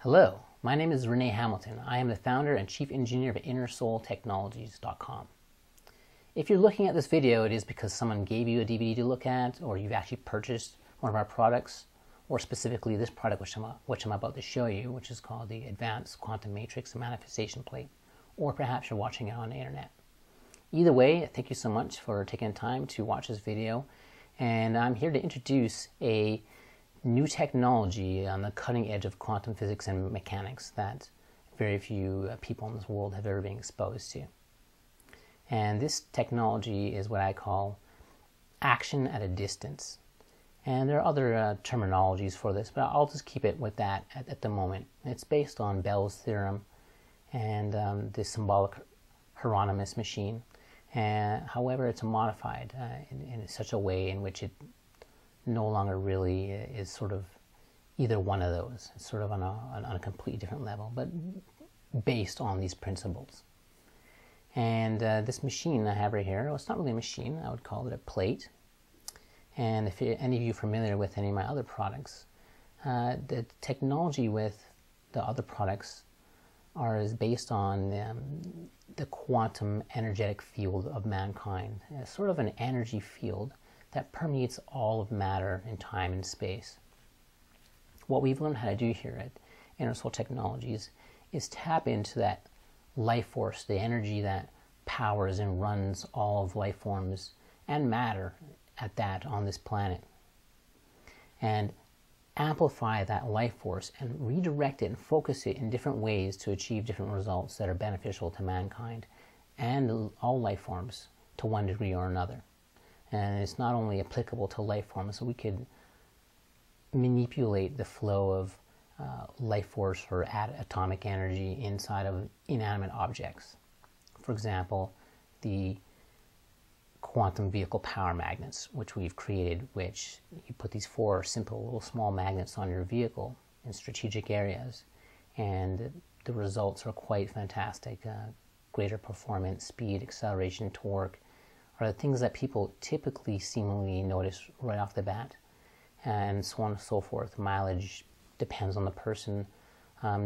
Hello, my name is Renee Hamilton. I am the founder and chief engineer of InnerSoulTechnologies.com. If you're looking at this video, it is because someone gave you a DVD to look at, or you've actually purchased one of our products, or specifically this product which I'm about to show you, which is called the Advanced Quantum Matrix Manifestation Plate, or perhaps you're watching it on the internet. Either way, thank you so much for taking the time to watch this video, and I'm here to introduce a new technology on the cutting edge of quantum physics and mechanics that very few people in this world have ever been exposed to. And this technology is what I call action at a distance. And there are other terminologies for this, but I'll just keep it with that at the moment. It's based on Bell's theorem and the symbolic Hieronymus machine. However, it's modified in such a way in which it no longer really is sort of either one of those. It's sort of on a completely different level, but based on these principles. And this machine I have right here, well, it's not really a machine, I would call it a plate. And if any of you are familiar with any of my other products, the technology with the other products is based on the quantum energetic field of mankind. It's sort of an energy field that permeates all of matter in time and space. What we've learned how to do here at Intersoul Technologies is tap into that life force, the energy that powers and runs all of life forms and matter at that on this planet, and amplify that life force and redirect it and focus it in different ways to achieve different results that are beneficial to mankind and all life forms to one degree or another. And it's not only applicable to life forms, so we could manipulate the flow of life force or atomic energy inside of inanimate objects. For example, the quantum vehicle power magnets, which we've created, which you put these 4 simple little small magnets on your vehicle in strategic areas, and the results are quite fantastic. Greater performance, speed, acceleration, torque, are the things that people typically seemingly notice right off the bat, and so on and so forth. Mileage depends on the person.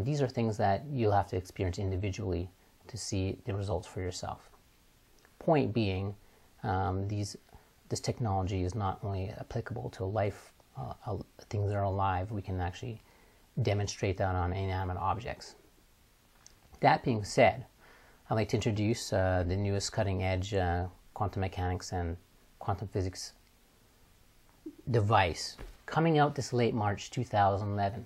These are things that you'll have to experience individually to see the results for yourself. Point being, this technology is not only applicable to life, things that are alive. We can actually demonstrate that on inanimate objects. That being said, I'd like to introduce the newest cutting edge quantum mechanics and quantum physics device coming out this late March 2011.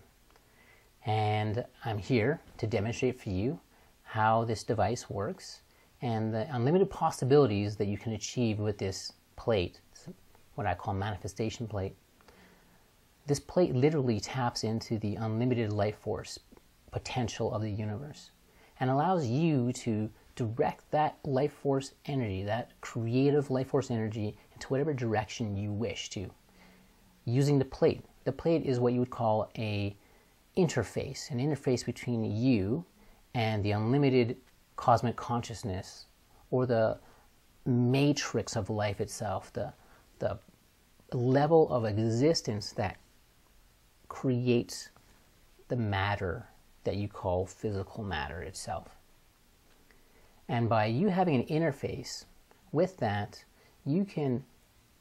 And I'm here to demonstrate for you how this device works and the unlimited possibilities that you can achieve with this plate, what I call manifestation plate. This plate literally taps into the unlimited life force potential of the universe and allows you to direct that life force energy, that creative life force energy, into whatever direction you wish to, using the plate. The plate is what you would call an interface between you and the unlimited cosmic consciousness, or the matrix of life itself, the level of existence that creates the matter that you call physical matter itself. And by you having an interface with that, you can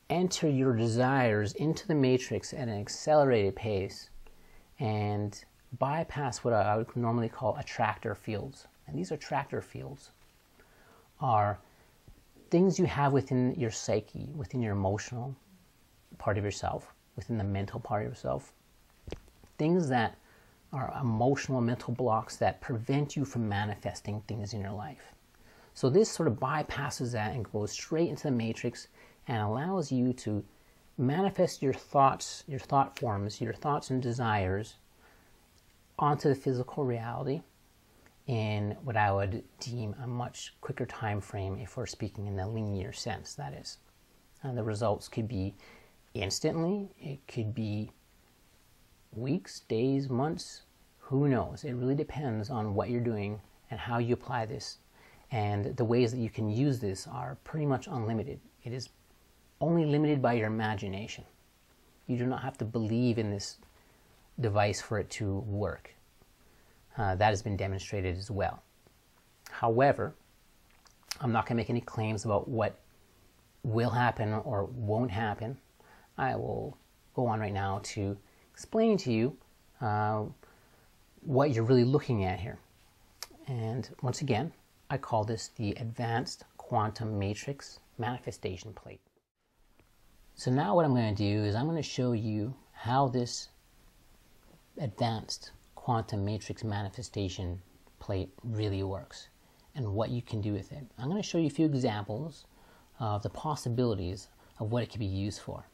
enter your desires into the matrix at an accelerated pace and bypass what I would normally call attractor fields. And these attractor fields are things you have within your psyche, within your emotional part of yourself, within the mental part of yourself. Things that are emotional mental blocks that prevent you from manifesting things in your life. So this sort of bypasses that and goes straight into the matrix and allows you to manifest your thoughts, your thought forms, your thoughts and desires onto the physical reality in what I would deem a much quicker time frame if we're speaking in the linear sense, that is. And the results could be instantly, it could be weeks, days, months, who knows? It really depends on what you're doing and how you apply this. And the ways that you can use this are pretty much unlimited. It is only limited by your imagination. You do not have to believe in this device for it to work. that has been demonstrated as well. However, I'm not going to make any claims about what will happen or won't happen. I will go on right now to explain to you what you're really looking at here. And once again, I call this the Advanced Quantum Matrix Manifestation Plate. So now what I'm going to do is I'm going to show you how this Advanced Quantum Matrix Manifestation Plate really works and what you can do with it. I'm going to show you a few examples of the possibilities of what it can be used for.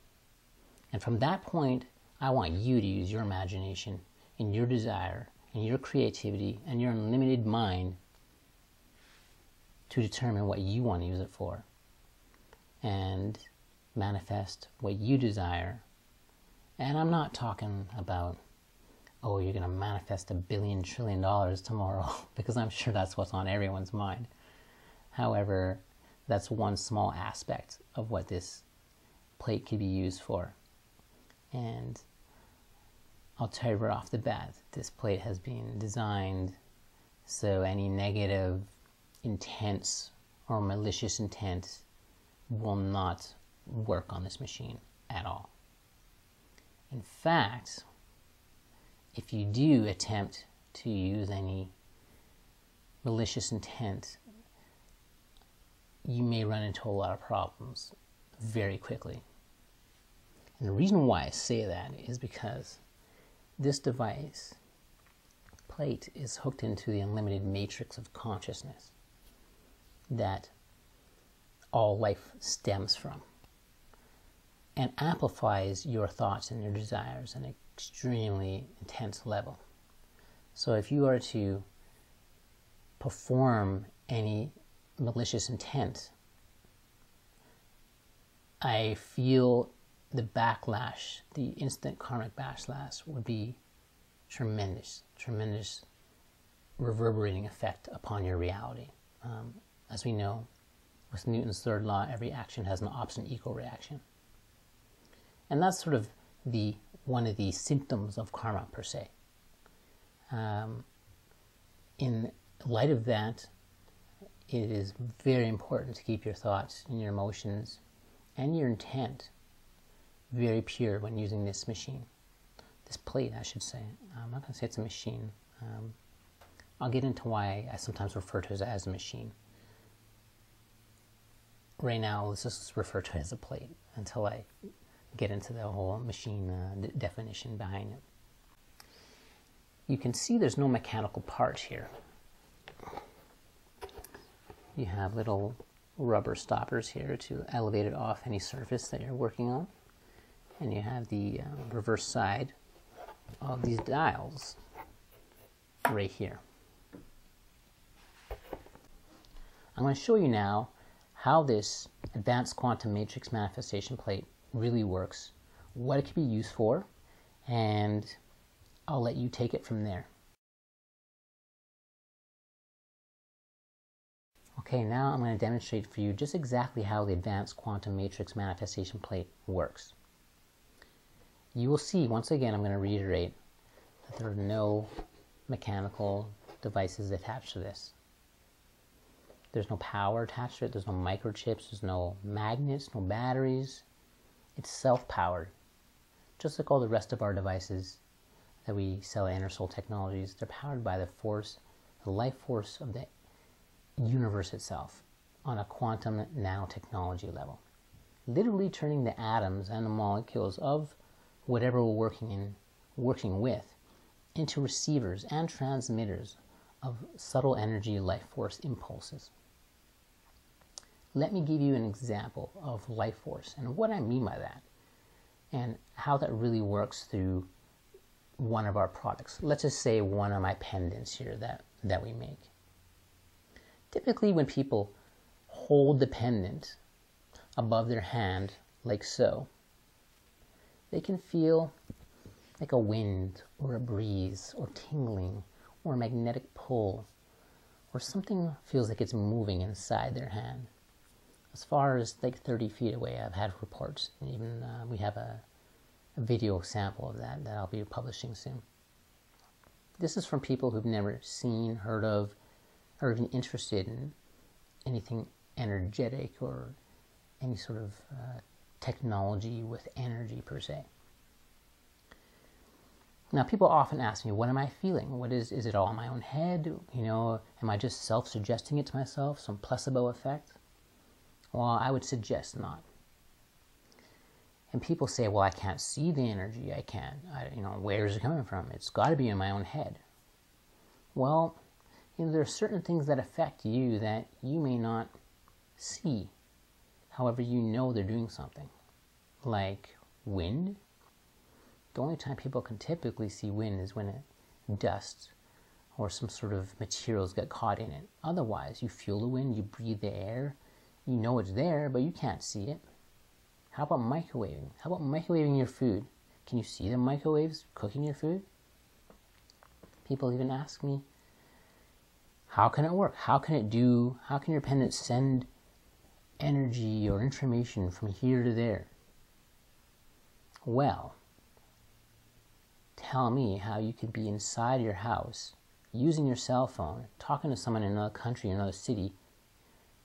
And from that point, I want you to use your imagination and your desire and your creativity and your unlimited mind to determine what you want to use it for and manifest what you desire. And I'm not talking about, oh, you're going to manifest $1 billion trillion tomorrow, because I'm sure that's what's on everyone's mind. However, that's one small aspect of what this plate could be used for. And I'll tell you right off the bat, this plate has been designed so any negative intents or malicious intent will not work on this machine at all. In fact, if you do attempt to use any malicious intent, you may run into a lot of problems very quickly. And the reason why I say that is because this device plate is hooked into the unlimited matrix of consciousness that all life stems from, and amplifies your thoughts and your desires at an extremely intense level. So if you are to perform any malicious intent, I feel the backlash, the instant karmic backlash, would be tremendous reverberating effect upon your reality. As we know, with Newton's third law, every action has an opposite and equal reaction. And that's sort of one of the symptoms of karma per se. In light of that, it is very important to keep your thoughts and your emotions and your intent very pure when using this machine. This plate, I should say. I'm not going to say it's a machine. I'll get into why I sometimes refer to it as a machine. Right now, let's just refer to it as a plate until I get into the whole machine definition behind it. You can see there's no mechanical parts here. You have little rubber stoppers here to elevate it off any surface that you're working on. And you have the reverse side of these dials right here. I'm going to show you now how this Advanced Quantum Matrix Manifestation Plate really works, what it can be used for, and I'll let you take it from there. Okay, now I'm going to demonstrate for you just exactly how the Advanced Quantum Matrix Manifestation Plate works. You will see, once again, I'm going to reiterate that there are no mechanical devices attached to this. There's no power attached to it, there's no microchips, there's no magnets, no batteries. It's self-powered. Just like all the rest of our devices that we sell at Inner Soul Technologies, they're powered by the force, the life force of the universe itself on a quantum nanotechnology level. Literally turning the atoms and the molecules of whatever we're working with into receivers and transmitters of subtle energy life force impulses. Let me give you an example of life force and what I mean by that, and how that really works through one of our products. Let's just say one of my pendants here that we make. Typically when people hold the pendant above their hand like so, they can feel like a wind or a breeze or tingling or a magnetic pull, or something feels like it's moving inside their hand. As far as like 30 feet away, I've had reports, and even we have a video sample of that I'll be publishing soon. This is from people who've never seen, heard of, or even interested in anything energetic or any sort of technology with energy per se. Now, people often ask me, what am I feeling? Is it all in my own head? You know, am I just self-suggesting it to myself, some placebo effect? Well, I would suggest not. And people say, well, I can't see the energy. Where is it coming from? It's got to be in my own head. Well, there are certain things that affect you that you may not see. However, you know they're doing something. Like wind. The only time people can typically see wind is when dust or some sort of materials get caught in it. Otherwise, you feel the wind, you breathe the air, you know it's there, but you can't see it. How about microwaving? How about microwaving your food? Can you see the microwaves cooking your food? People even ask me, how can it work? How can your pendant send energy or information from here to there? Well, tell me how you could be inside your house, using your cell phone, talking to someone in another country, another city.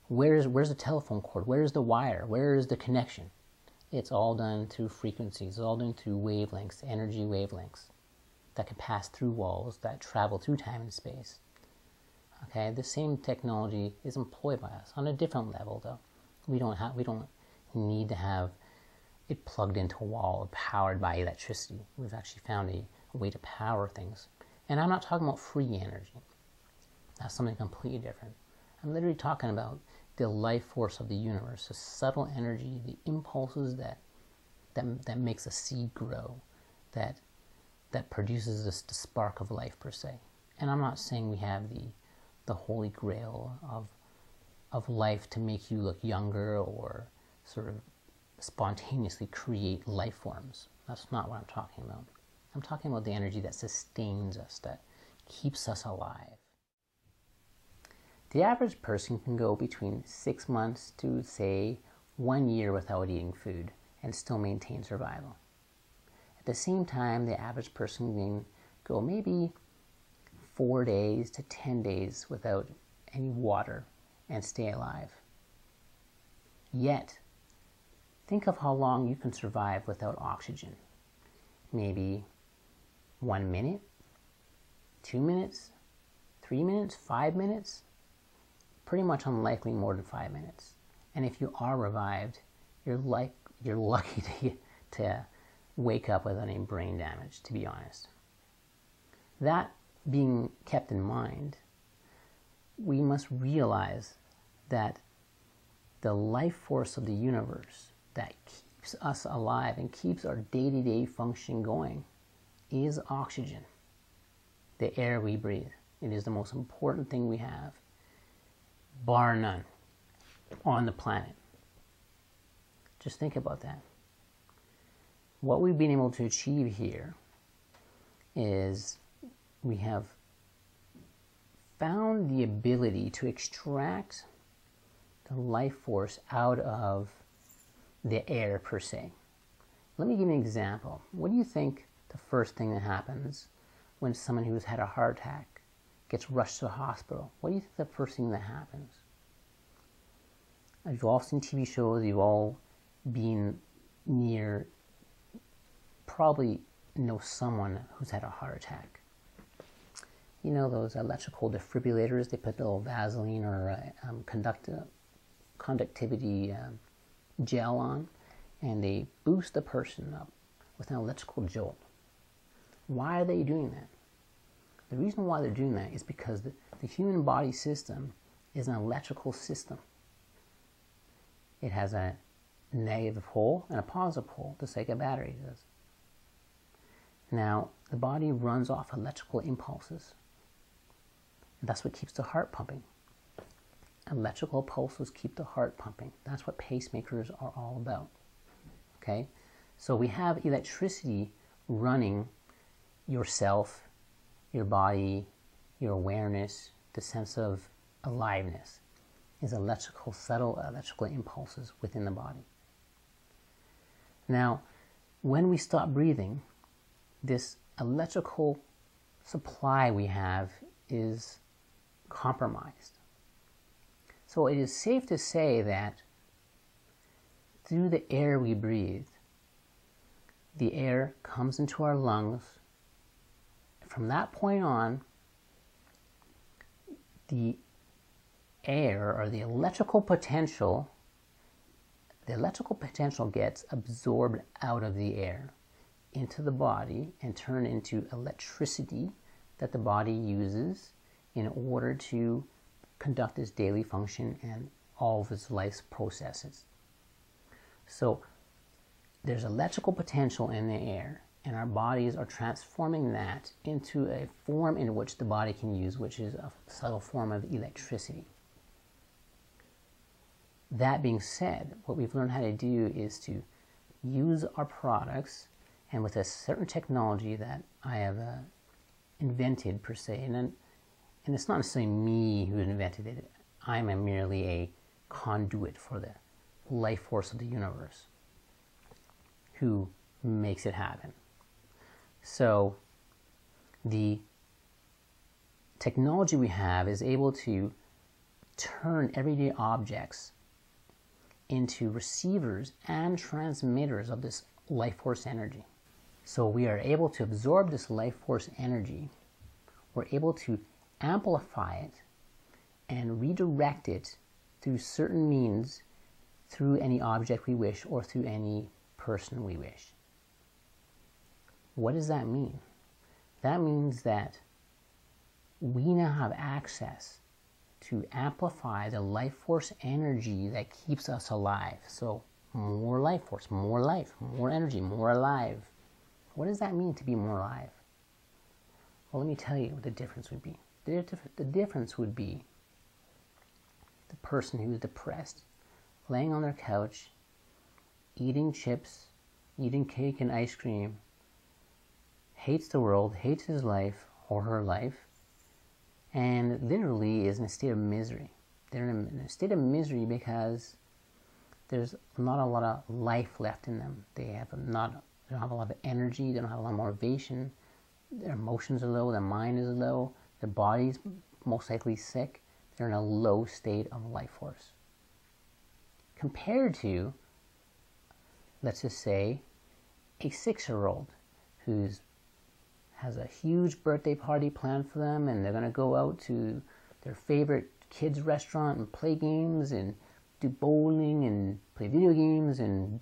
Where's the telephone cord? Where's the wire? Where is the connection? It's all done through frequencies. It's all done through wavelengths, energy wavelengths that can pass through walls, that travel through time and space. Okay, the same technology is employed by us on a different level, though. We don't need to have it plugged into a wall or powered by electricity. We've actually found a way to power things. And I'm not talking about free energy. That's something completely different. I'm literally talking about the life force of the universe, the subtle energy, the impulses that makes a seed grow, that produces the spark of life per se. And I'm not saying we have the holy grail of life to make you look younger or sort of spontaneously create life forms. That's not what I'm talking about. I'm talking about the energy that sustains us, that keeps us alive. The average person can go between 6 months to, say, 1 year without eating food and still maintain survival. At the same time, the average person can go maybe 4 days to 10 days without any water and stay alive. Yet, think of how long you can survive without oxygen. Maybe 1 minute, 2 minutes, 3 minutes, 5 minutes. Pretty much unlikely more than 5 minutes. And if you are revived, you're lucky to wake up without any brain damage, to be honest. That being kept in mind, we must realize that the life force of the universe that keeps us alive and keeps our day-to-day function going is oxygen, the air we breathe. It is the most important thing we have, bar none, on the planet. Just think about that. What we've been able to achieve here is we have found the ability to extract the life force out of the air per se. Let me give you an example. What do you think the first thing that happens when someone who's had a heart attack gets rushed to a hospital? What do you think the first thing that happens? You've all seen TV shows, you've all been near, probably know someone who's had a heart attack. You know those electrical defibrillators, they put a little Vaseline or conductivity gel on, and they boost the person up with an electrical jolt. Why are they doing that? The reason why they're doing that is because the human body system is an electrical system. It has a negative pole and a positive pole, just like a battery does. Now, the body runs off electrical impulses. And that's what keeps the heart pumping. Electrical pulses keep the heart pumping. That's what pacemakers are all about. Okay? So we have electricity running yourself, your body, your awareness, the sense of aliveness is subtle electrical impulses within the body. Now, when we stop breathing, this electrical supply we have is compromised. So it is safe to say that through the air we breathe, the air comes into our lungs. From that point on, the air, or the electrical potential gets absorbed out of the air into the body and turned into electricity that the body uses in order to conduct its daily function and all of its life's processes. So there's electrical potential in the air, and our bodies are transforming that into a form in which the body can use, which is a subtle form of electricity. That being said, what we've learned how to do is to use our products, and with a certain technology that I have invented per se, and it's not necessarily me who invented it. I'm merely a conduit for the life force of the universe who makes it happen. So the technology we have is able to turn everyday objects into receivers and transmitters of this life force energy. So we are able to absorb this life force energy. We're able to amplify it and redirect it through certain means, through any object we wish or through any person we wish. What does that mean? That means that we now have access to amplify the life force energy that keeps us alive. So more life force, more life, more energy, more alive. What does that mean to be more alive? Well, let me tell you what the difference would be. The difference would be the person who's depressed, laying on their couch, eating chips, eating cake and ice cream, hates the world, hates his life or her life, and literally is in a state of misery. They're in a state of misery because there's not a lot of life left in them. They don't have a lot of energy, they don't have a lot of motivation, their emotions are low, their mind is low, their body's most likely sick. They're in a low state of life force. Compared to, let's just say, a 6-year-old who has a huge birthday party planned for them, and they're going to go out to their favorite kids' restaurant and play games and do bowling and play video games and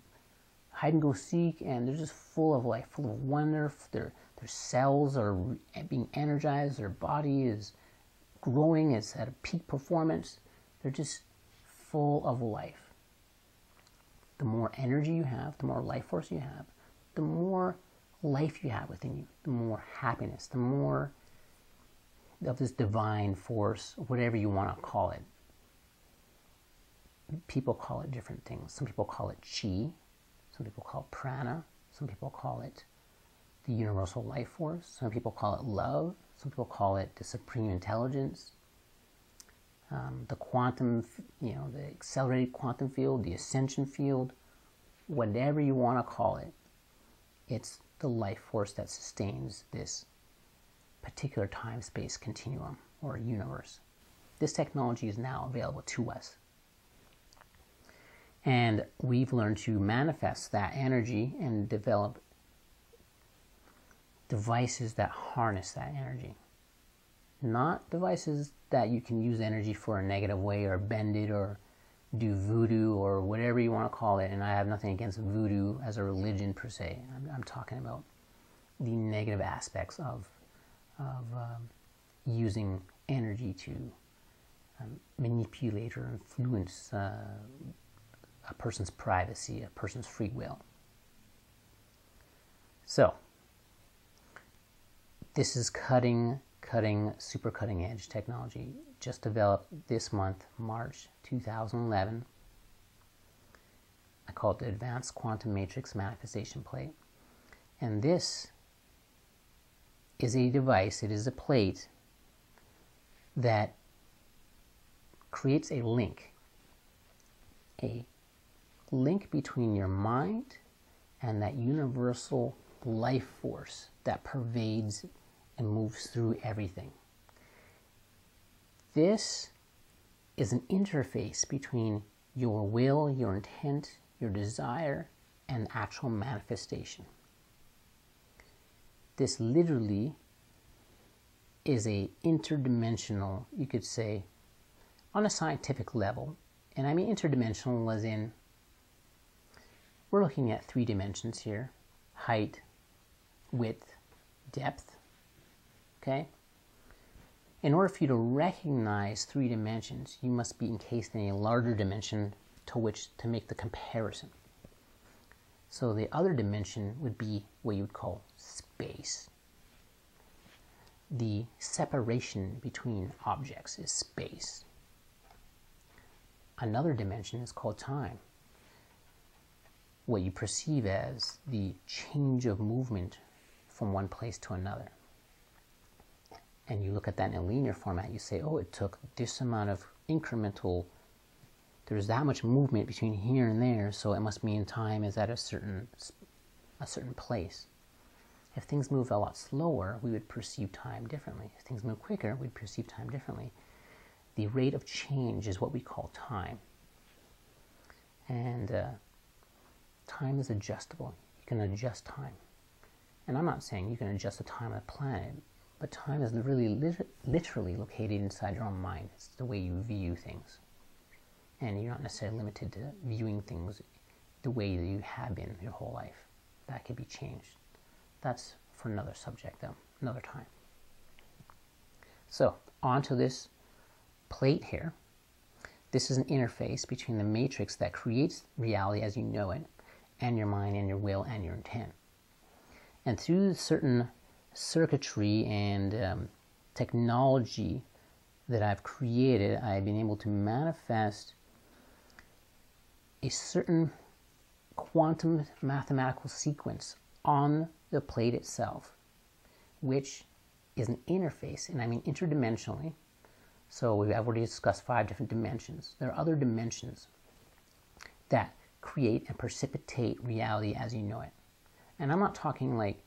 hide and go seek, and they're just full of life, full of wonder. Their cells are being energized, their body is growing, it's at a peak performance. They're just full of life. The more energy you have, the more life force you have, the more life you have within you, the more happiness, the more of this divine force, whatever you want to call it. People call it different things. Some people call it chi, some people call it prana, some people call it the universal life force, some people call it love, some people call it the supreme intelligence, the quantum, the accelerated quantum field, the ascension field, whatever you want to call it. It's the life force that sustains this particular time-space continuum or universe. This technology is now available to us. And we've learned to manifest that energy and develop devices that harness that energy. Not devices that you can use energy for a negative way or bend it or do voodoo or whatever you want to call it. And I have nothing against voodoo as a religion per se. I'm talking about the negative aspects of using energy to manipulate or influence a person's privacy, a person's free will. So, this is super cutting edge technology, just developed this month, March 2011. I call it the Advanced Quantum Matrix Manifestation Plate. And this is a device, it is a plate that creates a link between your mind and that universal life force that pervades and moves through everything. This is an interface between your will, your intent, your desire, and actual manifestation. This literally is a interdimensional, you could say, on a scientific level. And I mean interdimensional as in, we're looking at 3 dimensions here: height, width, depth. Okay? In order for you to recognize 3 dimensions, you must be encased in a larger dimension to which to make the comparison. So the other dimension would be what you would call space. The separation between objects is space. Another dimension is called time. What you perceive as the change of movement from one place to another. And you look at that in a linear format, you say, oh, it took this amount of incremental, there's that much movement between here and there, so it must mean time is at a certain place. If things move a lot slower, we would perceive time differently. If things move quicker, we'd perceive time differently. The rate of change is what we call time. And time is adjustable. You can adjust time. And I'm not saying you can adjust the time of the planet, but time is really literally located inside your own mind. It's the way you view things. And you're not necessarily limited to viewing things the way that you have been your whole life. That could be changed. That's for another subject, though, another time. So, onto this plate here. This is an interface between the matrix that creates reality as you know it, and your mind and your will and your intent. And through certain circuitry and technology that I've created, I've been able to manifest a certain quantum mathematical sequence on the plate itself, which is an interface, and I mean interdimensionally. So I've already discussed 5 different dimensions. There are other dimensions that create and precipitate reality as you know it. And I'm not talking like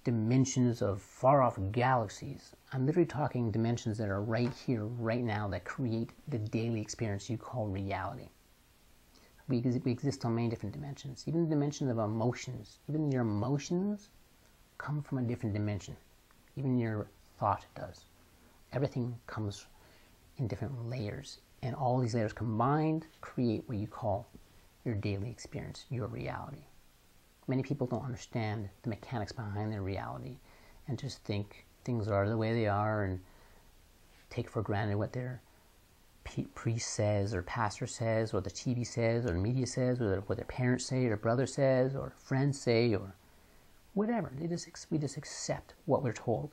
dimensions of far-off galaxies. I'm literally talking dimensions that are right here, right now, that create the daily experience you call reality. We exist on many different dimensions. Even the dimensions of emotions. Even your emotions come from a different dimension. Even your thought does. Everything comes in different layers, and all these layers combined create what you call your daily experience, your reality. Many people don't understand the mechanics behind their reality and just think things are the way they are and take for granted what their priest says or pastor says or the TV says or the media says or what their parents say or brother says or friends say or whatever. We just accept what we're told.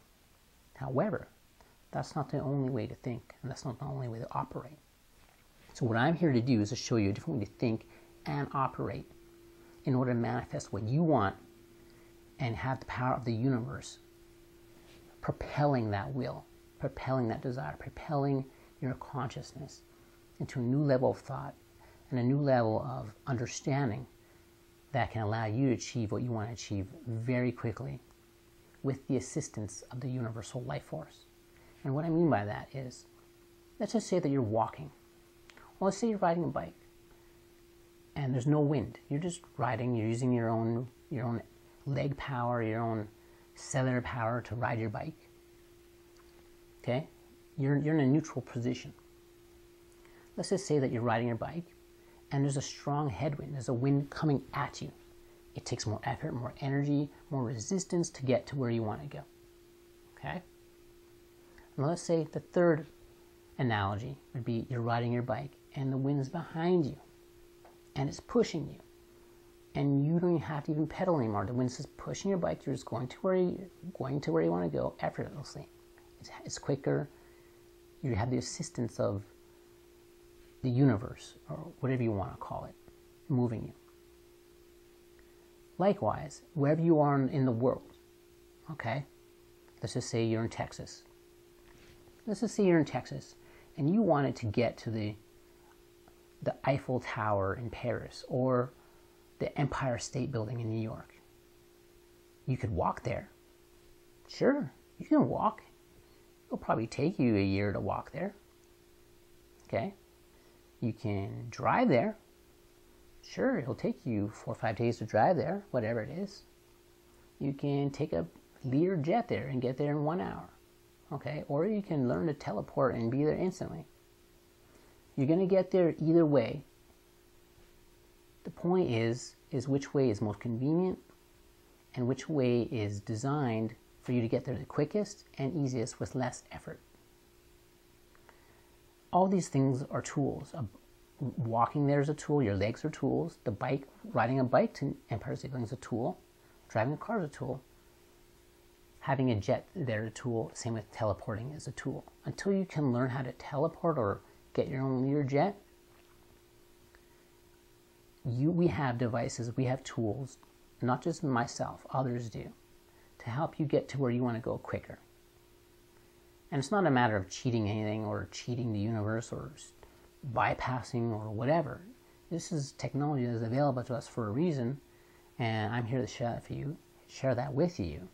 However, that's not the only way to think, and that's not the only way to operate. So what I'm here to do is to show you a different way to think and operate in order to manifest what you want and have the power of the universe propelling that will, propelling that desire, propelling your consciousness into a new level of thought and a new level of understanding that can allow you to achieve what you want to achieve very quickly with the assistance of the universal life force. And what I mean by that is, let's just say that you're walking. Well, let's say you're riding a bike and there's no wind. You're just riding, you're using your own leg power, your own cellular power to ride your bike. Okay? You're in a neutral position. Let's just say that you're riding your bike and there's a strong headwind. There's a wind coming at you. It takes more effort, more energy, more resistance to get to where you want to go. Okay? Now let's say the third analogy would be you're riding your bike and the wind's behind you and it's pushing you. And you don't have to even pedal anymore. The wind's just pushing your bike. You're just going to where you want to go effortlessly. It's quicker. You have the assistance of the universe, or whatever you want to call it, moving you. Likewise, wherever you are in the world, okay? Let's just say you're in Texas. Let's just say you're in Texas and you wanted to get to the Eiffel Tower in Paris or the Empire State Building in New York. You could walk there. Sure, You can walk. It'll probably take you a year to walk there. Okay? You can drive there. Sure, it'll take you 4 or 5 days to drive there, whatever it is. You can take a Lear jet there and get there in 1 hour. Okay? Or you can learn to teleport and be there instantly. You're going to get there either way. The point is which way is most convenient and which way is designed for you to get there the quickest and easiest with less effort. All these things are tools. Walking there is a tool, your legs are tools, riding a bike to Empire State Building is a tool, driving a car is a tool, having a jet there is a tool, same with teleporting is a tool. Until you can learn how to teleport or get your own Lear jet, we have devices, we have tools, not just myself, others do, to help you get to where you want to go quicker. And it's not a matter of cheating anything or cheating the universe or bypassing or whatever. This is technology that is available to us for a reason, and I'm here to share that with you.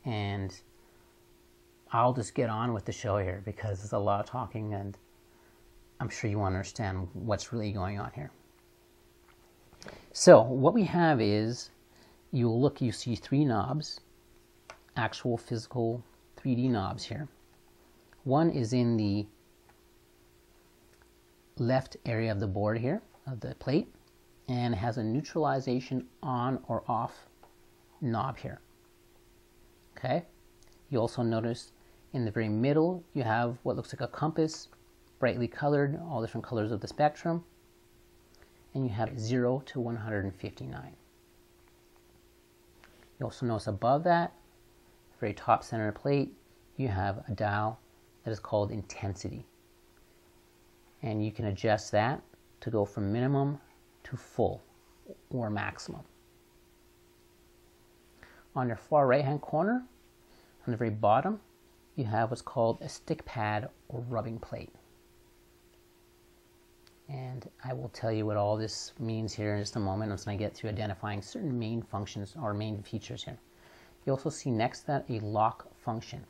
And I'll just get on with the show here because there's a lot of talking, and I'm sure you want to understand what's really going on here. So what we have is, you see 3 knobs, actual physical 3D knobs here. One is in the left area of the board here, of the plate, and it has a neutralization on or off knob here. Okay? You also notice in the very middle you have what looks like a compass, brightly colored, all different colors of the spectrum, and you have 0 to 159. You also notice above that, very top center plate, you have a dial that is called intensity. And you can adjust that to go from minimum to full or maximum. On your far right hand corner, on the very bottom, you have what's called a stick pad or rubbing plate. And I will tell you what all this means here in just a moment as I get to identifying certain main functions or main features here. You also see next to that a lock function,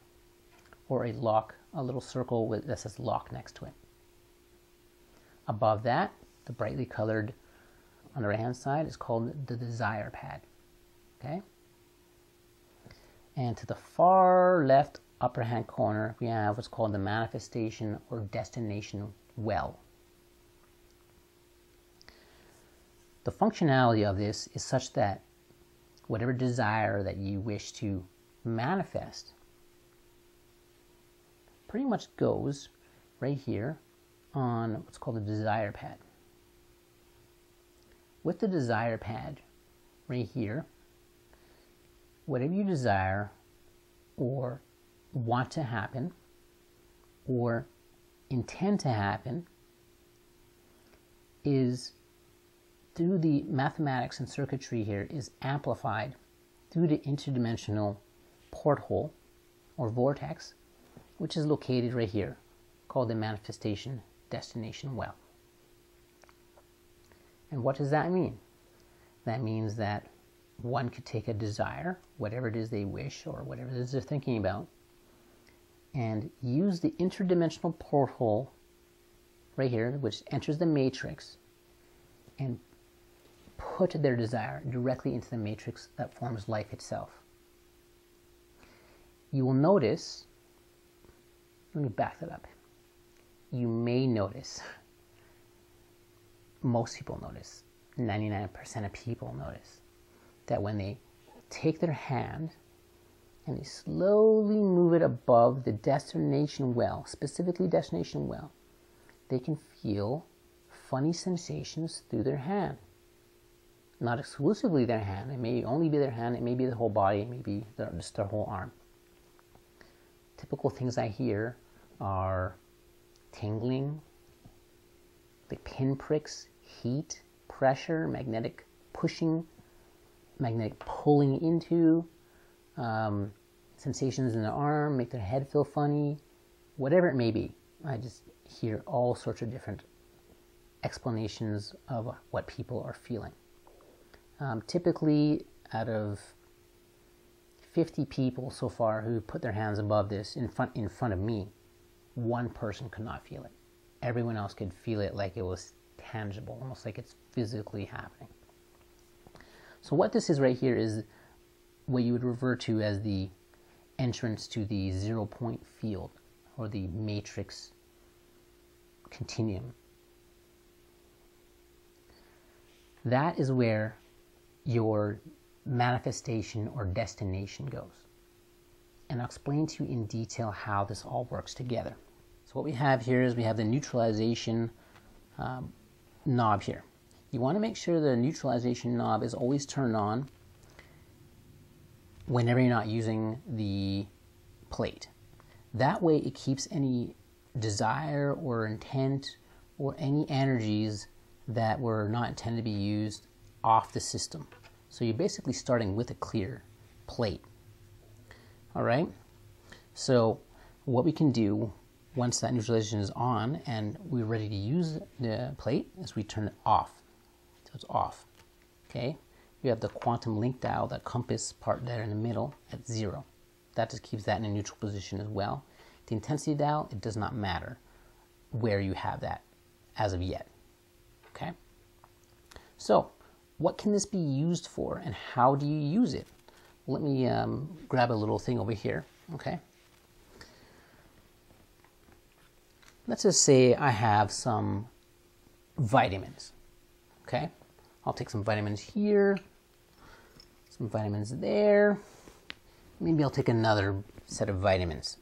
or a little circle that says lock next to it. Above that, the brightly colored on the right hand side is called the desire pad. Okay? And to the far left upper hand corner, we have what's called the manifestation or destination well. The functionality of this is such that whatever desire that you wish to manifest pretty much goes right here on what's called the desire pad. With the desire pad right here, whatever you desire or want to happen or intend to happen is, through the mathematics and circuitry here, is amplified through the interdimensional porthole or vortex, which is located right here, called the manifestation destination well. And what does that mean? That means that one could take a desire, whatever it is they wish or whatever it is they're thinking about, and use the interdimensional porthole right here, which enters the matrix, and put their desire directly into the matrix that forms life itself. You will notice, let me back that up. You may notice, most people notice, 99% of people notice, that when they take their hand and they slowly move it above the destination well, specifically destination well, they can feel funny sensations through their hand. Not exclusively their hand, it may only be their hand, it may be the whole body, it may be just their whole arm. Typical things I hear are tingling, like pinpricks, heat, pressure, magnetic pushing, magnetic pulling into, sensations in the arm, make their head feel funny, whatever it may be. I just hear all sorts of different explanations of what people are feeling. Typically, out of 50 people so far who put their hands above this in front of me, one person could not feel it. Everyone else could feel it like it was tangible, almost like it's physically happening. So what this is right here is what you would refer to as the entrance to the 0-point field, or the matrix continuum. That is where your manifestation or destination goes. And I'll explain to you in detail how this all works together. So what we have here is we have the neutralization knob here. You want to make sure the neutralization knob is always turned on whenever you're not using the plate. That way it keeps any desire or intent or any energies that were not intended to be used off the system. So you're basically starting with a clear plate. All right? So what we can do once that neutralization is on and we're ready to use the plate is we turn it off. So it's off. Okay? We have the quantum link dial, that compass part there in the middle, at 0. That just keeps that in a neutral position as well. The intensity dial, it does not matter where you have that as of yet. Okay? So, what can this be used for and how do you use it? Well, let me grab a little thing over here. Okay? Let's just say I have some vitamins. Okay? I'll take some vitamins here, some vitamins there. Maybe I'll take another set of vitamins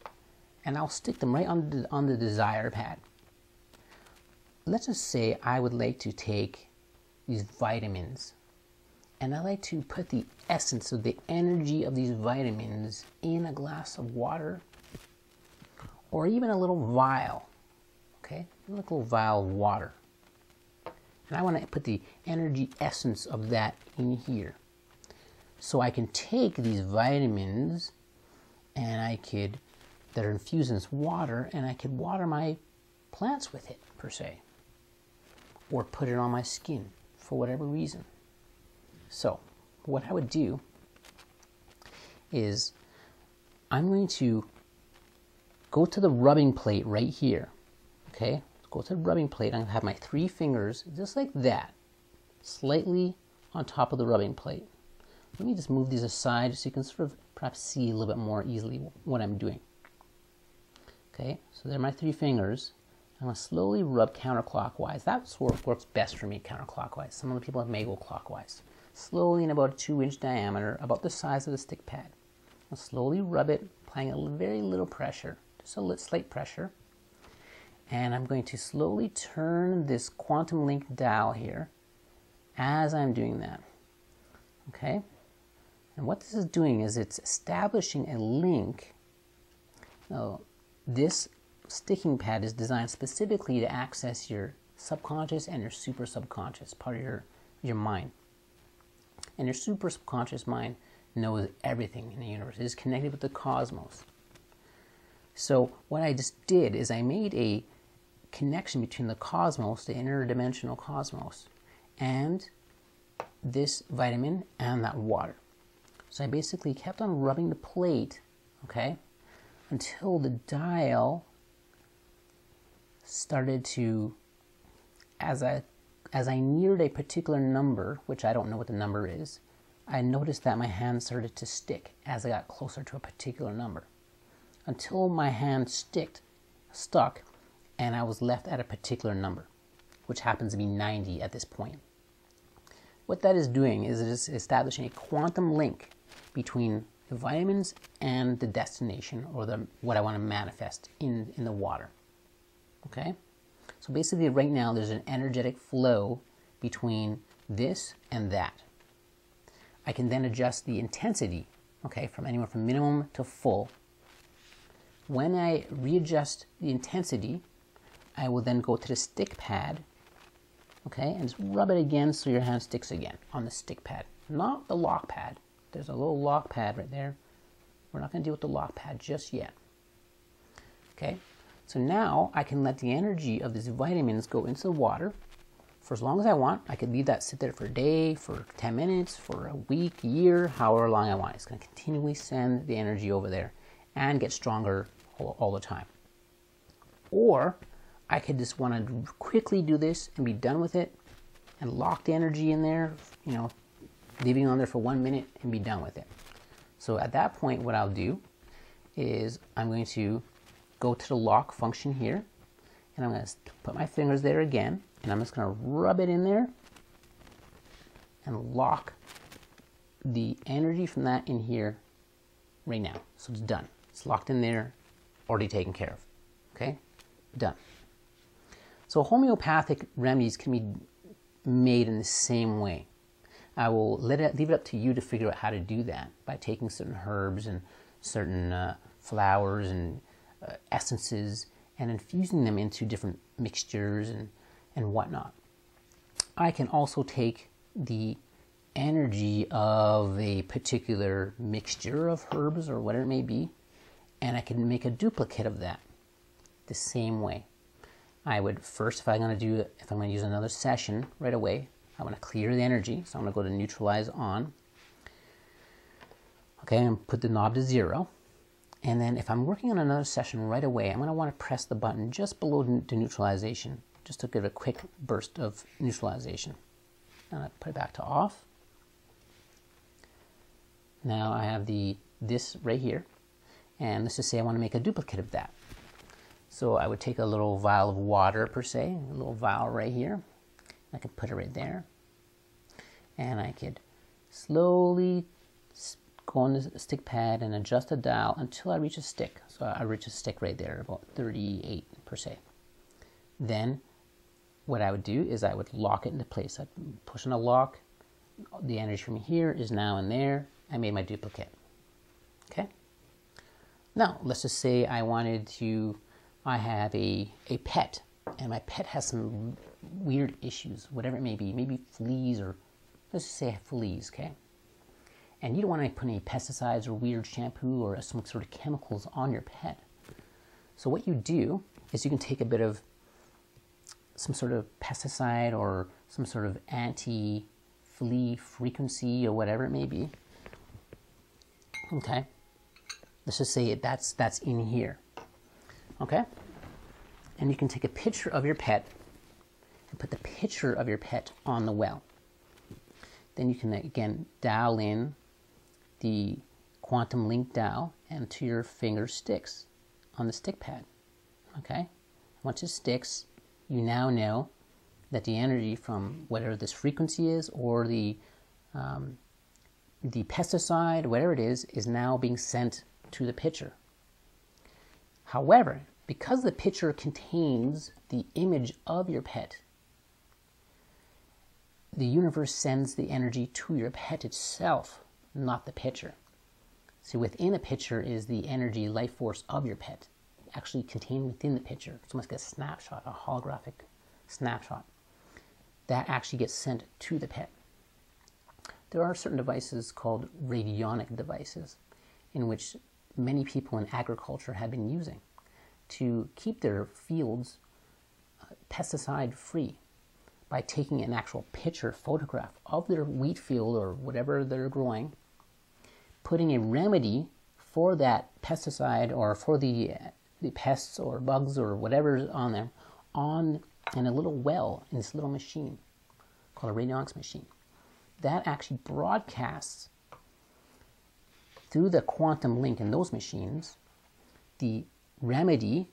and I'll stick them right on the desire pad. Let's just say I would like to take these vitamins and I like to put the essence of the energy of these vitamins in a glass of water or even a little vial, okay? A little vial of water. And I want to put the energy essence of that in here. So I can take these vitamins and that are infused in this water, and I could water my plants with it, per se. Or put it on my skin, for whatever reason. So, what I would do is, I'm going to go to the rubbing plate right here. Okay? Go to the rubbing plate. I'm going to have my 3 fingers, just like that, slightly on top of the rubbing plate. Let me just move these aside so you can sort of perhaps see a little bit more easily what I'm doing. Okay, so they're my 3 fingers. I'm going to slowly rub counterclockwise. That's what works best for me, counterclockwise. Some of the people may go clockwise. Slowly in about a 2-inch diameter, about the size of the stick pad. I'll slowly rub it, applying a very little pressure, just a slight pressure. And I'm going to slowly turn this quantum link dial here as I'm doing that. Okay? And what this is doing is it's establishing a link. Now, this sticking pad is designed specifically to access your subconscious and your super subconscious, part of your mind. And your super subconscious mind knows everything in the universe. It is connected with the cosmos. So what I just did is I made a connection between the cosmos, the interdimensional cosmos, and this vitamin and that water. So I basically kept on rubbing the plate, okay, until the dial started to, as I neared a particular number, which I don't know what the number is, I noticed that my hand started to stick as I got closer to a particular number, until my hand stuck, and I was left at a particular number, which happens to be 90 at this point. What that is doing is it is establishing a quantum link between the vitamins and the destination, or what I want to manifest in the water. Okay? So basically right now there's an energetic flow between this and that. I can then adjust the intensity, okay, from anywhere from minimum to full. When I readjust the intensity, I will then go to the stick pad, okay, and just rub it again so your hand sticks again on the stick pad, not the lock pad. There's a little lock pad right there. We're not going to deal with the lock pad just yet. Okay, so now I can let the energy of these vitamins go into the water for as long as I want. I could leave that sit there for a day, for 10 minutes, for a week, a year, however long I want. It's going to continually send the energy over there and get stronger all the time. Or I could just want to quickly do this and be done with it and lock the energy in there, you know, leaving it on there for 1 minute and be done with it. So at that point, what I'll do is I'm going to go to the lock function here, and I'm going to put my fingers there again, and I'm just going to rub it in there and lock the energy from that in here right now. So it's done. It's locked in there, already taken care of. Okay, done. So homeopathic remedies can be made in the same way. I will leave it up to you to figure out how to do that by taking certain herbs and certain flowers and essences and infusing them into different mixtures and whatnot. I can also take the energy of a particular mixture of herbs or whatever it may be, and I can make a duplicate of that the same way. I would first, if I'm going to use another session right away, I want to clear the energy, so I'm going to go to neutralize on. Okay, and put the knob to 0. And then if I'm working on another session right away, I'm going to want to press the button just below the neutralization, just to give a quick burst of neutralization. And I put it back to off. Now I have this right here, and let's just say I want to make a duplicate of that. So I would take a little vial of water per se, a little vial right here. I could put it right there, and I could slowly go on the stick pad and adjust the dial until I reach a stick. So I reach a stick right there, about 38 per se. Then what I would do is I would lock it into place. I'd push on a lock. The energy from here is now in there. I made my duplicate. Okay. Now let's just say I have a pet, and my pet has some weird issues, whatever it may be, maybe fleas, or let's just say fleas, okay? And you don't want to put any pesticides or weird shampoo or some sort of chemicals on your pet. So what you do is you can take a bit of some sort of pesticide or some sort of anti-flea frequency or whatever it may be, okay? Let's just say that's in here, okay? And you can take a picture of your pet and put the picture of your pet on the well. Then you can again dial in the quantum link dial and to your finger sticks on the stick pad. Okay? Once it sticks, you now know that the energy from whatever this frequency is or the pesticide, whatever it is now being sent to the picture. However, because the picture contains the image of your pet, the universe sends the energy to your pet itself, not the picture. See, within a picture is the energy, life force of your pet, actually contained within the picture. It's almost like a snapshot, a holographic snapshot. That actually gets sent to the pet. There are certain devices called radionic devices, in which many people in agriculture have been using to keep their fields pesticide free, by taking an actual picture photograph of their wheat field or whatever they're growing, putting a remedy for that pesticide or for the pests or bugs or whatever's on there in a little well in this little machine called a radionics machine. That actually broadcasts through the quantum link in those machines the remedy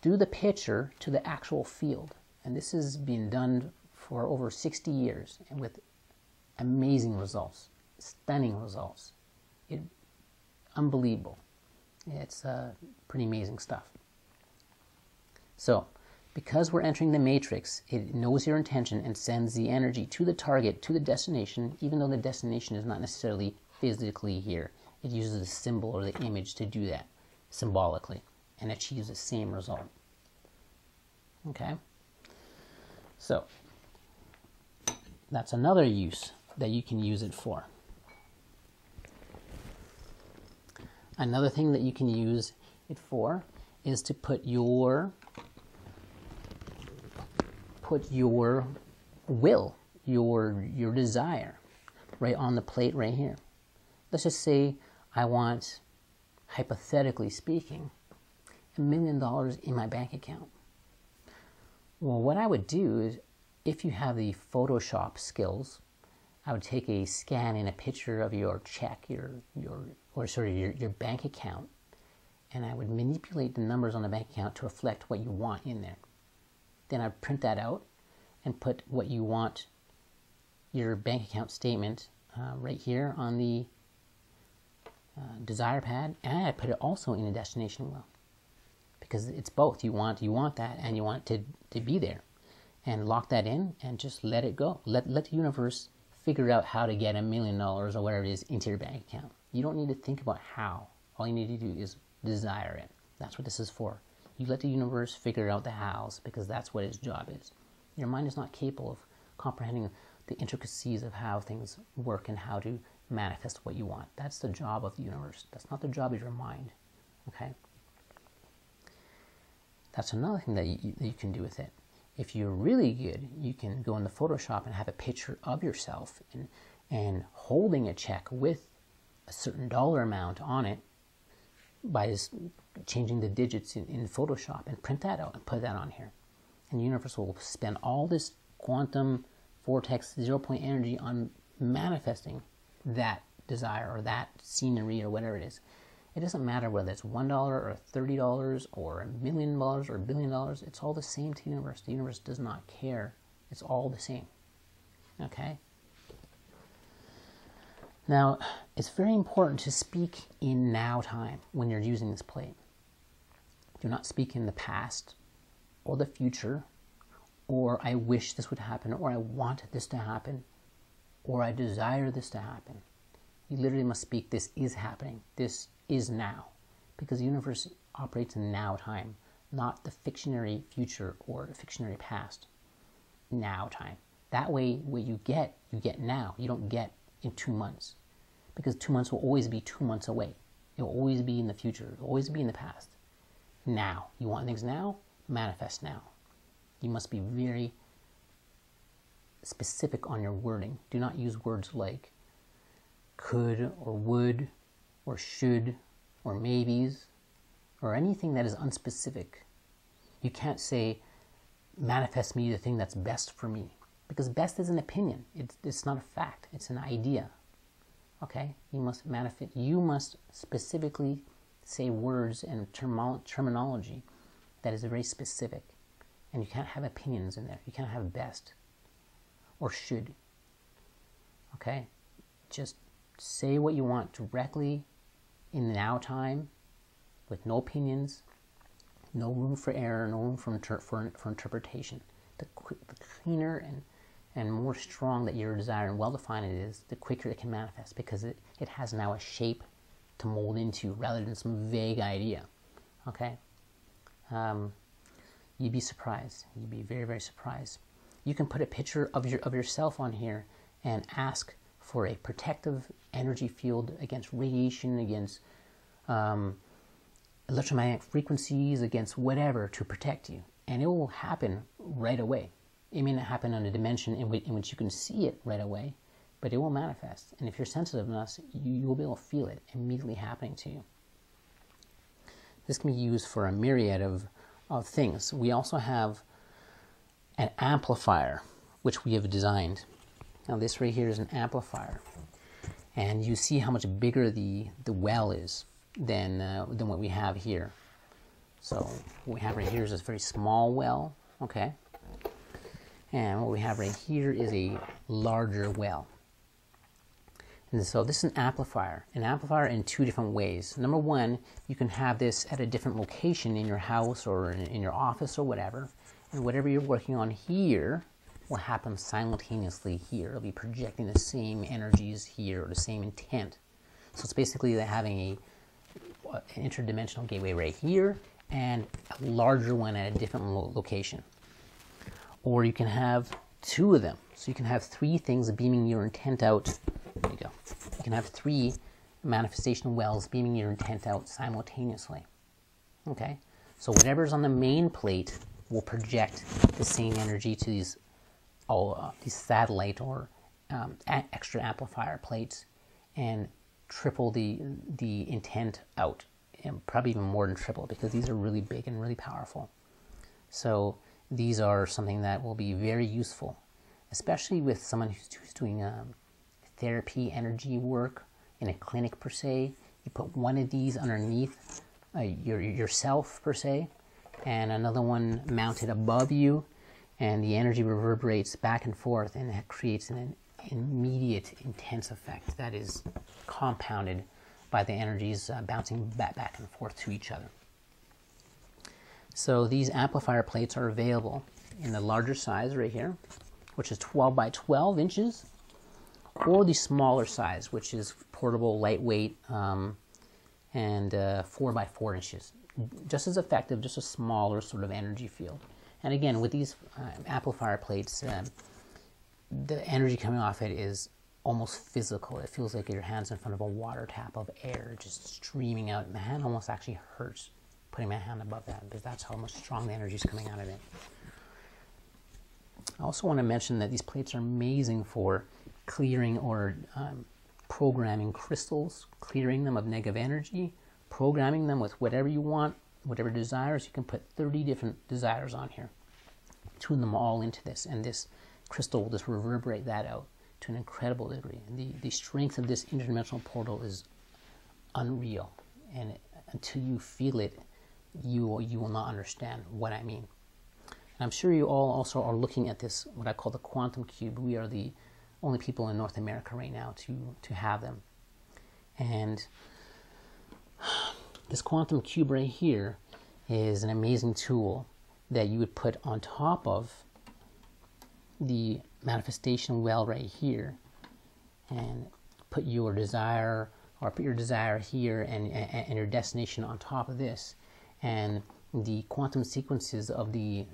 through the picture to the actual field. And this has been done for over 60 years and with amazing results, stunning results. Unbelievable. It's pretty amazing stuff. So, because we're entering the matrix, it knows your intention and sends the energy to the target, to the destination, even though the destination is not necessarily physically here. It uses the symbol or the image to do that symbolically and achieves the same result. Okay? So, that's another use that you can use it for. Another thing that you can use it for is to put your will, your desire, right on the plate right here. Let's just say I want, hypothetically speaking, $1 million in my bank account. Well, what I would do is, if you have the Photoshop skills, I would take a scan and a picture of your check, your bank account, and I would manipulate the numbers on the bank account to reflect what you want in there. Then I'd print that out and put what you want, your bank account statement, right here on the desire pad, and I put it also in a destination well, because it's both. You want that, and you want it to be there, and lock that in and just let it go. Let the universe figure out how to get $1 million or whatever it is into your bank account. You don't need to think about how. All you need to do is desire it. That's what this is for. You let the universe figure out the hows, because that's what its job is. Your mind is not capable of comprehending the intricacies of how things work and how to manifest what you want. That's the job of the universe. That's not the job of your mind. Okay? That's another thing that you can do with it. If you're really good, you can go in the Photoshop and have a picture of yourself and holding a check with a certain dollar amount on it by just changing the digits in Photoshop, and print that out and put that on here. And the universe will spend all this quantum vortex 0-point energy on manifesting that desire or that scenery or whatever it is. It doesn't matter whether it's $1 or $30 or $1 million or $1 billion. It's all the same to the universe. The universe does not care. It's all the same. Okay? Now, it's very important to speak in now time when you're using this plate. Do not speak in the past or the future, or I wish this would happen, or I want this to happen, or I desire this to happen. You literally must speak, this is happening. This is now. Because the universe operates in now time, not the fictionary future or the fictionary past. Now time. That way, what you get now. You don't get in 2 months. Because 2 months will always be 2 months away. It will always be in the future. It will always be in the past. Now. You want things now? Manifest now. You must be very specific on your wording. Do not use words like could or would or should or maybes or anything that is unspecific. You can't say, manifest me the thing that's best for me. Because best is an opinion. It's not a fact. It's an idea. Okay? You must manifest. You must specifically say words and terminology that is very specific. And you can't have opinions in there. You can't have best or should. Okay? Just say what you want directly in the now time with no opinions, no room for error, no room for interpretation. The cleaner and more strong that your desire and well-defined it is, the quicker it can manifest, because it has now a shape to mold into rather than some vague idea. Okay? You'd be surprised. You'd be very, very surprised. You can put a picture of yourself on here and ask for a protective energy field against radiation, against electromagnetic frequencies, against whatever, to protect you. And it will happen right away. It may not happen on a dimension in which you can see it right away, but it will manifest. And if you're sensitive enough, you will be able to feel it immediately happening to you. This can be used for a myriad of things. We also have an amplifier, which we have designed. Now this right here is an amplifier. And you see how much bigger the well is than what we have here. So what we have right here is this very small well, okay? And what we have right here is a larger well. And so this is an amplifier in two different ways. Number one, you can have this at a different location in your house or in your office or whatever, and whatever you're working on here will happen simultaneously here. It'll be projecting the same energies here, or the same intent. So it's basically having an interdimensional gateway right here and a larger one at a different location. Or you can have two of them. So you can have three things beaming your intent out. There you go. You can have three manifestation wells beaming your intent out simultaneously. Okay? So whatever's on the main plate will project the same energy to these all these satellite or extra amplifier plates and triple the intent out, and probably even more than triple, because these are really big and really powerful. So these are something that will be very useful, especially with someone who's doing therapy, energy work in a clinic per se. You put one of these underneath yourself per se, and another one mounted above you, and the energy reverberates back and forth, and it creates an immediate intense effect that is compounded by the energies bouncing back and forth to each other. So these amplifier plates are available in the larger size right here, which is 12 by 12 inches, or the smaller size, which is portable, lightweight, and 4 by 4 inches. Just as effective, just a smaller sort of energy field. And again, with these amplifier plates, the energy coming off it is almost physical. It feels like your hand's in front of a water tap of air just streaming out. My hand almost actually hurts putting my hand above that, because that's how much strong the energy is coming out of it. I also want to mention that these plates are amazing for clearing or programming crystals, clearing them of negative energy, programming them with whatever you want, whatever desires. You can put 30 different desires on here, tune them all into this, and this crystal will just reverberate that out to an incredible degree. And the strength of this interdimensional portal is unreal, and until you feel it, you will not understand what I mean. And I'm sure you all also are looking at this, what I call the quantum cube. We are the only people in North America right now to have them. And this quantum cube right here is an amazing tool that you would put on top of the manifestation well right here, and put your desire, or put your desire here and your destination on top of this, and the quantum sequences of the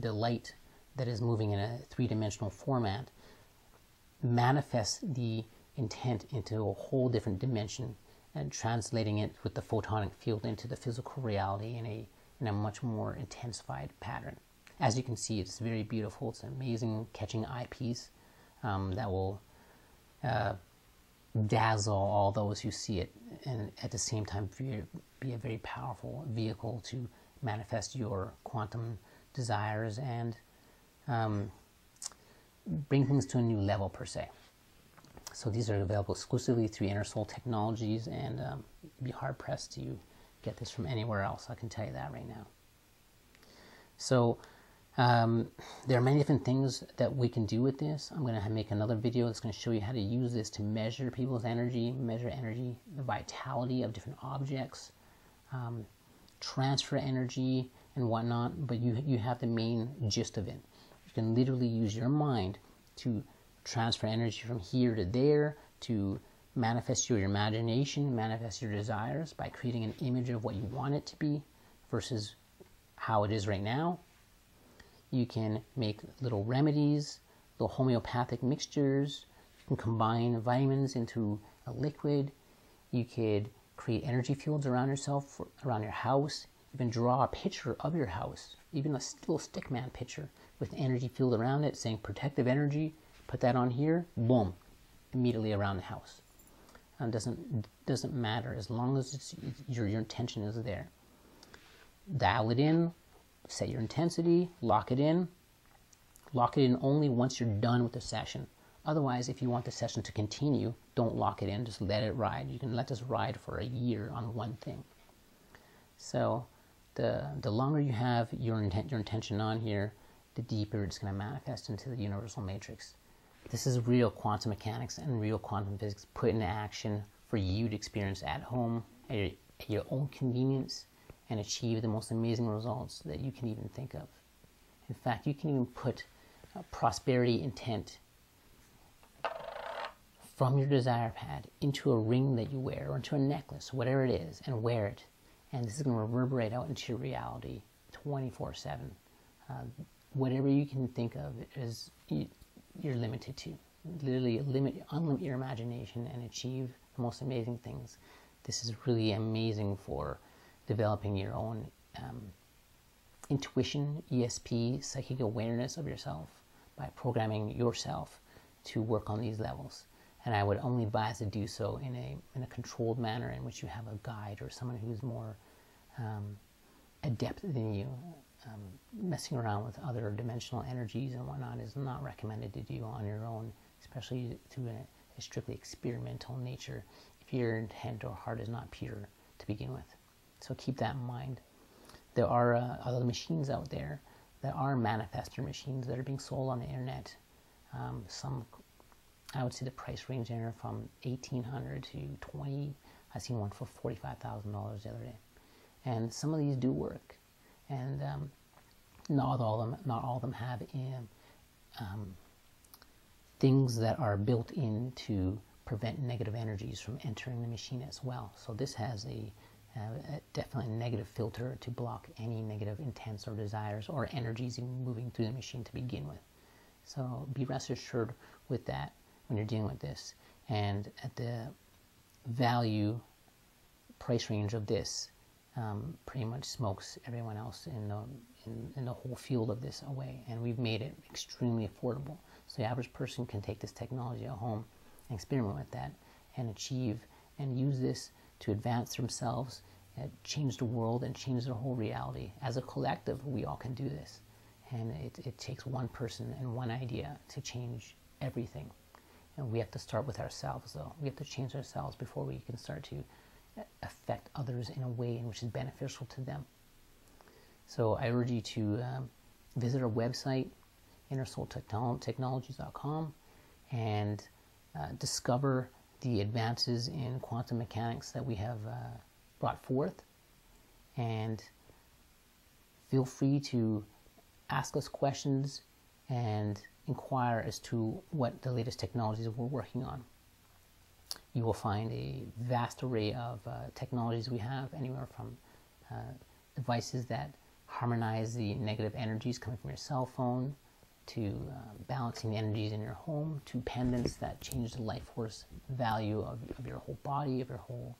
light that is moving in a three-dimensional format manifests the intent into a whole different dimension, and translating it with the photonic field into the physical reality in a much more intensified pattern. As you can see, it's very beautiful. It's an amazing catching eyepiece that will dazzle all those who see it, and at the same time be a very powerful vehicle to manifest your quantum desires and bring things to a new level per se. So these are available exclusively through Inner Soul Technologies, and you'd be hard pressed to get this from anywhere else. I can tell you that right now. So there are many different things that we can do with this. I'm going to make another video that's going to show you how to use this to measure people's energy, the vitality of different objects, transfer energy and whatnot, but you have the main gist of it. You can literally use your mind to transfer energy from here to there, to manifest your imagination, manifest your desires by creating an image of what you want it to be versus how it is right now. You can make little remedies, little homeopathic mixtures. You can combine vitamins into a liquid. You could create energy fields around yourself, around your house. You can draw a picture of your house, even a little stickman picture with an energy field around it saying protective energy. Put that on here, boom, immediately around the house. It doesn't matter as long as your intention is there. Dial it in. Set your intensity, lock it in only once you're done with the session. Otherwise, if you want the session to continue, don't lock it in, just let it ride. You can let this ride for a year on one thing. So the longer you have your intention on here, the deeper it's going to manifest into the universal matrix. This is real quantum mechanics and real quantum physics put into action for you to experience at home, at your own convenience, and achieve the most amazing results that you can even think of. In fact, you can even put prosperity intent from your desire pad into a ring that you wear, or into a necklace, whatever it is, and wear it. And this is going to reverberate out into your reality 24/7. Whatever you can think of is you're limited to. Literally unlimit your imagination and achieve the most amazing things. This is really amazing for developing your own intuition, ESP, psychic awareness of yourself, by programming yourself to work on these levels. And I would only advise to do so in a controlled manner in which you have a guide or someone who's more adept than you. Messing around with other dimensional energies and whatnot is not recommended to do on your own, especially to a strictly experimental nature if your intent or heart is not pure to begin with. So keep that in mind. There are other machines out there that are manifestor machines that are being sold on the internet. Some, I would say the price range there from $1,800 to $20,000. I seen one for $45,000 the other day. And some of these do work. And not all of them have things that are built in to prevent negative energies from entering the machine as well. So this has a definitely a negative filter to block any negative intents or desires or energies moving through the machine to begin with. So be rest assured with that when you're dealing with this. And at the value price range of this, pretty much smokes everyone else in the whole field of this away. And we've made it extremely affordable. So the average person can take this technology at home and experiment with that and achieve and use this to advance themselves, change the world, and change their whole reality. As a collective, we all can do this. And it takes one person and one idea to change everything. And we have to start with ourselves, though. We have to change ourselves before we can start to affect others in a way in which is beneficial to them. So I urge you to visit our website, InnerSoulTechnologies.com, and discover the advances in quantum mechanics that we have brought forth. And feel free to ask us questions and inquire as to what the latest technologies we're working on. You will find a vast array of technologies we have, anywhere from devices that harmonize the negative energies coming from your cell phone, to balancing the energies in your home, to pendants that change the life force value of your whole body, of your whole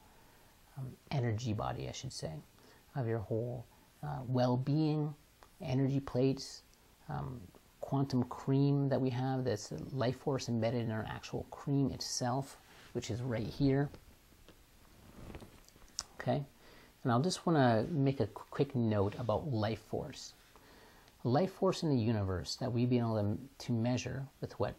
energy body, I should say, of your whole well-being, energy plates, quantum cream that we have that's life force embedded in our actual cream itself, which is right here. Okay, and I'll just want to make a quick note about life force. Life force in the universe that we've been able to measure with what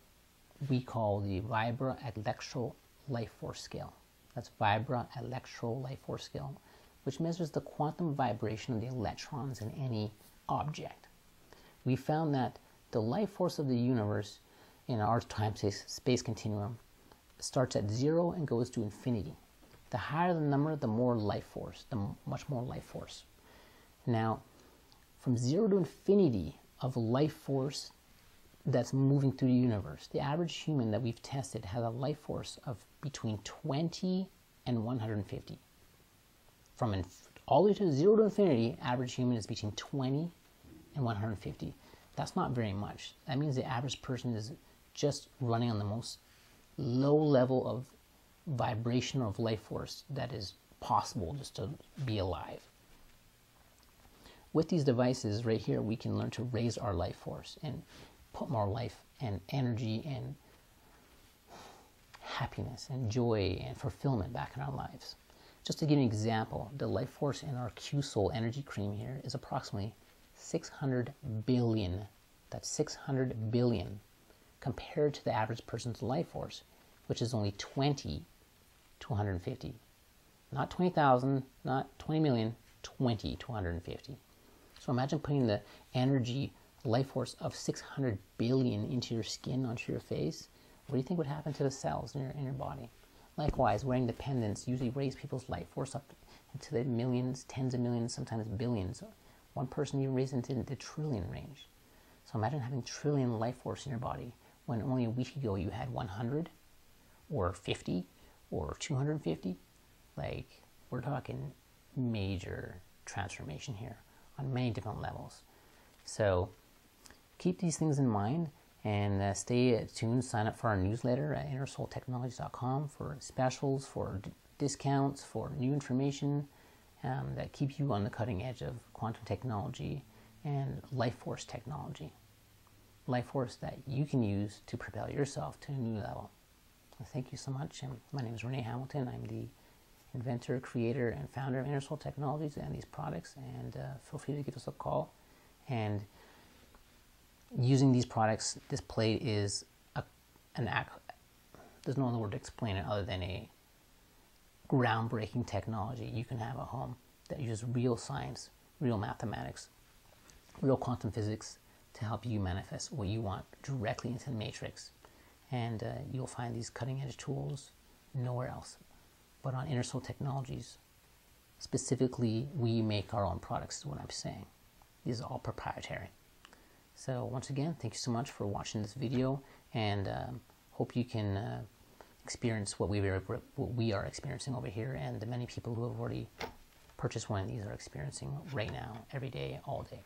we call the vibra-electro life force scale. That's vibra-electro life force scale, which measures the quantum vibration of the electrons in any object. We found that the life force of the universe in our time-space continuum starts at 0 and goes to infinity. The higher the number, the more life force, much more life force. Now, from 0 to infinity of life force that's moving through the universe, the average human that we've tested has a life force of between 20 and 150. From all the way to 0 to infinity, average human is between 20 and 150. That's not very much. That means the average person is just running on the most low level of vibration of life force that is possible just to be alive. With these devices right here, we can learn to raise our life force and put more life and energy and happiness and joy and fulfillment back in our lives. Just to give you an example, the life force in our Q-Soul energy cream here is approximately 600 billion. That's 600 billion compared to the average person's life force, which is only 20 to 150. Not 20,000, not 20 million, 20 to 150. So imagine putting the energy, life force of 600 billion into your skin, onto your face. What do you think would happen to the cells in your body? Likewise, wearing the pendants usually raise people's life force up into the millions, tens of millions, sometimes billions. One person even raised into the trillion range. So imagine having trillion life force in your body when only a week ago you had 100 or 50 or 250. Like, we're talking major transformation here on many different levels. So keep these things in mind and stay tuned. Sign up for our newsletter at InnerSoulTechnologies.com for specials, for discounts, for new information that keep you on the cutting edge of quantum technology and life force technology. life force that you can use to propel yourself to a new level. Thank you so much. And my name is Renee Hamilton. I'm the inventor, creator, and founder of Inner Soul Technologies and these products. And feel free to give us a call. And using these products, this plate is an act. There's no other word to explain it other than a groundbreaking technology you can have at home that uses real science, real mathematics, real quantum physics to help you manifest what you want directly into the matrix. And you'll find these cutting edge tools nowhere else but on Inner Soul Technologies. Specifically, we make our own products is what I'm saying. These are all proprietary. So once again, thank you so much for watching this video, and hope you can experience what we are experiencing over here, and the many people who have already purchased one of these are experiencing right now, every day, all day.